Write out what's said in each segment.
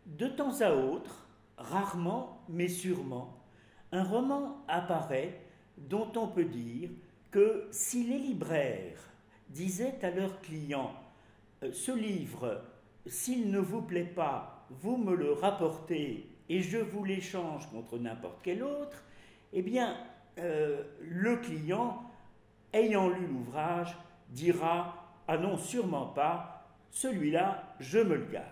De temps à autre, rarement mais sûrement, un roman apparaît dont on peut dire que si les libraires disaient à leurs clients ce livre, s'il ne vous plaît pas, vous me le rapportez et je vous l'échange contre n'importe quel autre, eh bien, le client, ayant lu l'ouvrage, dira ah non, sûrement pas, celui-là, je me le garde.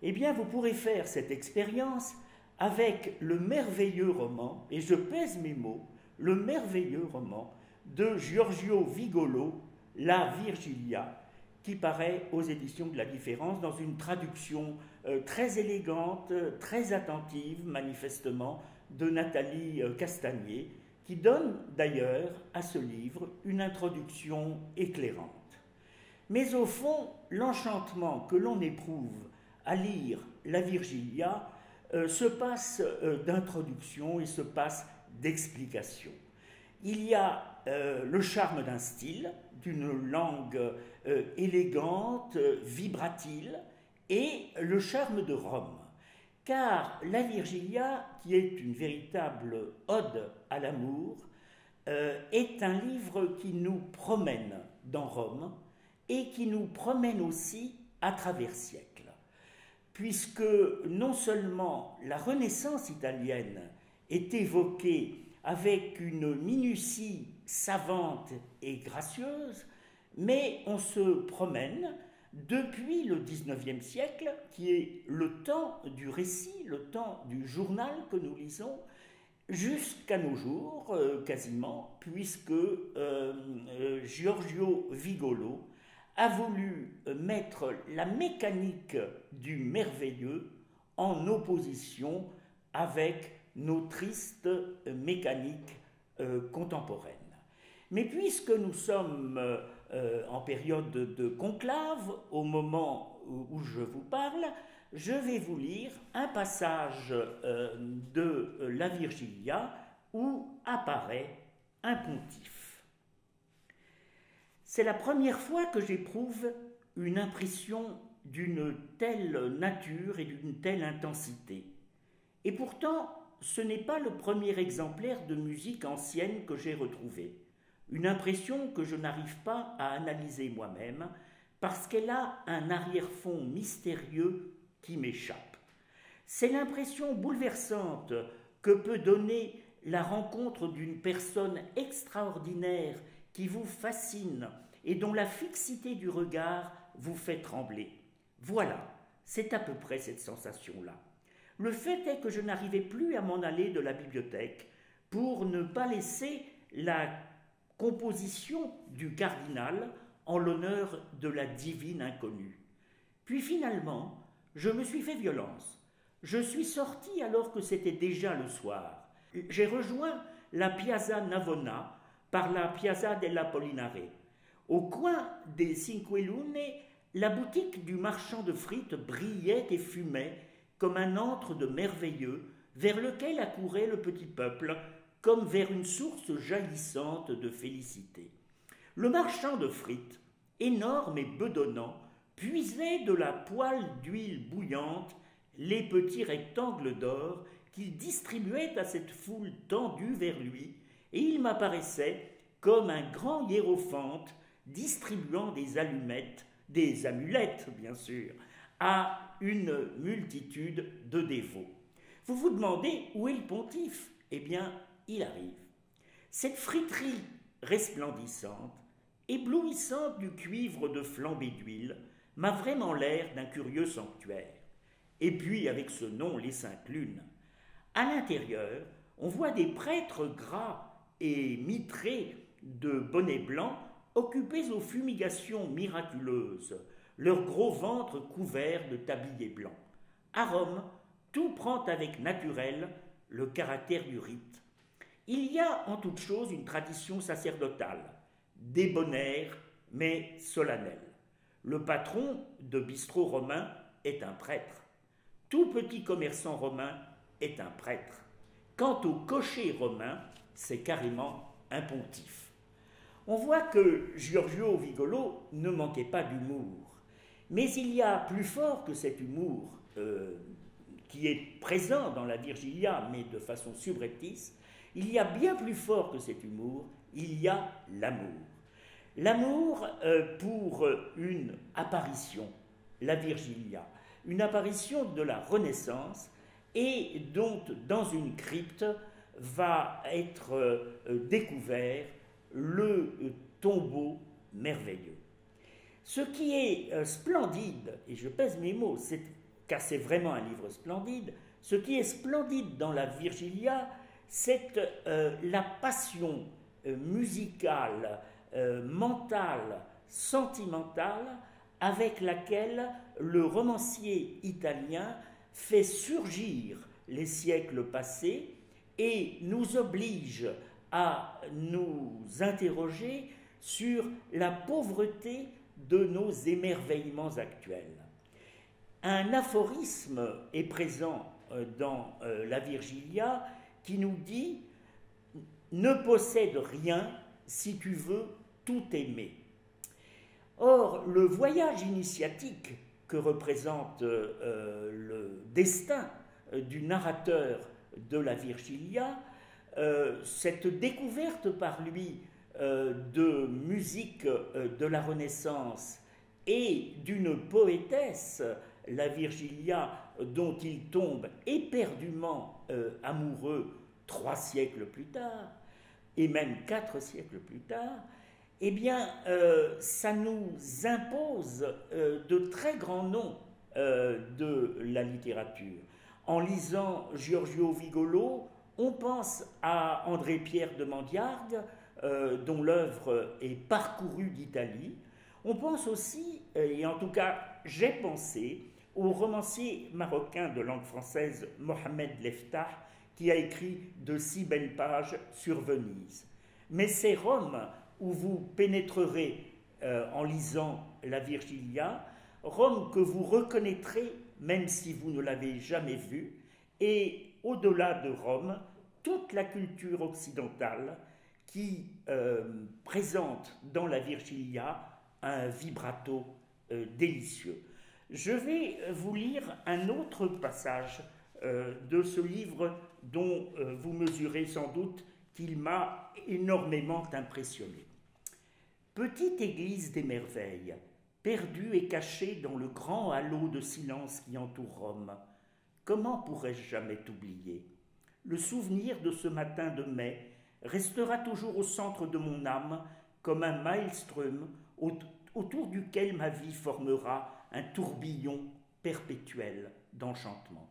Eh bien, vous pourrez faire cette expérience avec le merveilleux roman, et je pèse mes mots, le merveilleux roman de Giorgio Vigolo, La Virgilia, qui paraît aux éditions de la Différence dans une traduction très élégante, très attentive, manifestement, de Nathalie Castagnier, qui donne d'ailleurs à ce livre une introduction éclairante. Mais au fond, l'enchantement que l'on éprouve à lire La Virgilia se passe d'introduction et se passe d'explication. Il y a le charme d'un style, d'une langue élégante, vibratile, et le charme de Rome. Car La Virgilia, qui est une véritable ode à l'amour, est un livre qui nous promène dans Rome et qui nous promène aussi à travers siècles. Puisque non seulement la Renaissance italienne est évoquée avec une minutie savante et gracieuse, mais on se promène depuis le XIXe siècle, qui est le temps du récit, le temps du journal que nous lisons, jusqu'à nos jours, quasiment, puisque Giorgio Vigolo a voulu mettre la mécanique du merveilleux en opposition avec nos tristes mécaniques contemporaines. Mais puisque nous sommes en période de conclave, au moment où je vous parle, je vais vous lire un passage de La Virgilia où apparaît un pontife. C'est la première fois que j'éprouve une impression d'une telle nature et d'une telle intensité. Et pourtant, ce n'est pas le premier exemplaire de musique ancienne que j'ai retrouvé. Une impression que je n'arrive pas à analyser moi-même parce qu'elle a un arrière-fond mystérieux qui m'échappe. C'est l'impression bouleversante que peut donner la rencontre d'une personne extraordinaire qui vous fascine et dont la fixité du regard vous fait trembler. Voilà, c'est à peu près cette sensation-là. Le fait est que je n'arrivais plus à m'en aller de la bibliothèque pour ne pas laisser la composition du cardinal en l'honneur de la divine inconnue. Puis finalement, je me suis fait violence. Je suis sorti alors que c'était déjà le soir. J'ai rejoint la Piazza Navona par la Piazza della Pollinare. Au coin des Cinque Lune, la boutique du marchand de frites brillait et fumait comme un antre de merveilleux vers lequel accourait le petit peuple, comme vers une source jaillissante de félicité. Le marchand de frites, énorme et bedonnant, puisait de la poêle d'huile bouillante les petits rectangles d'or qu'il distribuait à cette foule tendue vers lui, et il m'apparaissait comme un grand hiérophante distribuant des amulettes bien sûr, à une multitude de dévots. Vous vous demandez où est le pontife ? Eh bien, il arrive. Cette friterie resplendissante, éblouissante du cuivre de flambée d'huile, m'a vraiment l'air d'un curieux sanctuaire. Et puis, avec ce nom, les Saintes Lunes. À l'intérieur, on voit des prêtres gras et mitrés de bonnets blancs occupés aux fumigations miraculeuses, leur gros ventre couvert de tabliers blancs. À Rome, tout prend avec naturel le caractère du rite. Il y a en toute chose une tradition sacerdotale, débonnaire mais solennelle. Le patron de bistrot romain est un prêtre. Tout petit commerçant romain est un prêtre. Quant au cocher romain, c'est carrément un pontife. On voit que Giorgio Vigolo ne manquait pas d'humour. Mais il y a plus fort que cet humour qui est présent dans la Virgilia, mais de façon subreptice, il y a bien plus fort que cet humour, il y a l'amour. L'amour pour une apparition, la Virgilia, une apparition de la Renaissance, et dont, dans une crypte, va être découvert le tombeau merveilleux. Ce qui est splendide, et je pèse mes mots, car c'est vraiment un livre splendide, ce qui est splendide dans la Virgilia, c'est la passion musicale, mentale, sentimentale, avec laquelle le romancier italien fait surgir les siècles passés et nous oblige à nous interroger sur la pauvreté de nos émerveillements actuels. Un aphorisme est présent dans la Virgilia qui nous dit « Ne possède rien si tu veux tout aimer ». Or, le voyage initiatique que représente le destin du narrateur de la Virgilia, cette découverte par lui de musique de la Renaissance et d'une poétesse, la Virgilia, dont il tombe éperdument amoureux 3 siècles plus tard, et même 4 siècles plus tard, eh bien, ça nous impose de très grands noms de la littérature. En lisant Giorgio Vigolo, on pense à André-Pierre de Mandiargue, dont l'œuvre est parcourue d'Italie. On pense aussi, et en tout cas j'ai pensé, au romancier marocain de langue française Mohamed Leftah, qui a écrit de si belles pages sur Venise. Mais c'est Rome où vous pénétrerez en lisant la Virgilia, Rome que vous reconnaîtrez même si vous ne l'avez jamais vue, et au-delà de Rome, toute la culture occidentale qui présente dans la Virgilia un vibrato délicieux. Je vais vous lire un autre passage de ce livre dont vous mesurez sans doute qu'il m'a énormément impressionné. Petite église des merveilles, perdue et cachée dans le grand halo de silence qui entoure Rome, comment pourrais-je jamais t'oublier? Le souvenir de ce matin de mai restera toujours au centre de mon âme comme un maelstrom autour duquel ma vie formera un tourbillon perpétuel d'enchantement.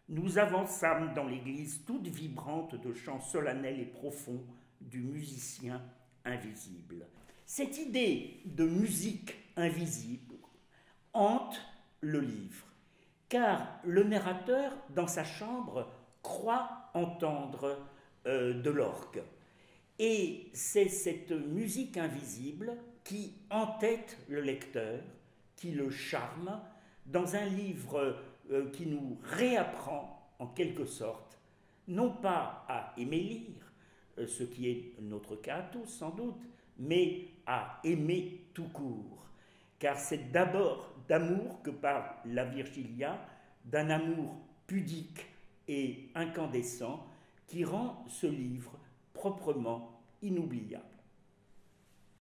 Nous avançâmes dans l'église toute vibrante de chants solennels et profonds du musicien invisible. Cette idée de musique invisible hante le livre, car le narrateur, dans sa chambre, croit entendre de l'orgue. Et c'est cette musique invisible qui entête le lecteur, qui le charme, dans un livre qui nous réapprend, en quelque sorte, non pas à aimer lire, ce qui est notre cas à tous sans doute, mais à aimer tout court. Car c'est d'abord d'amour que parle la Virgilia, d'un amour pudique et incandescent qui rend ce livre proprement inoubliable.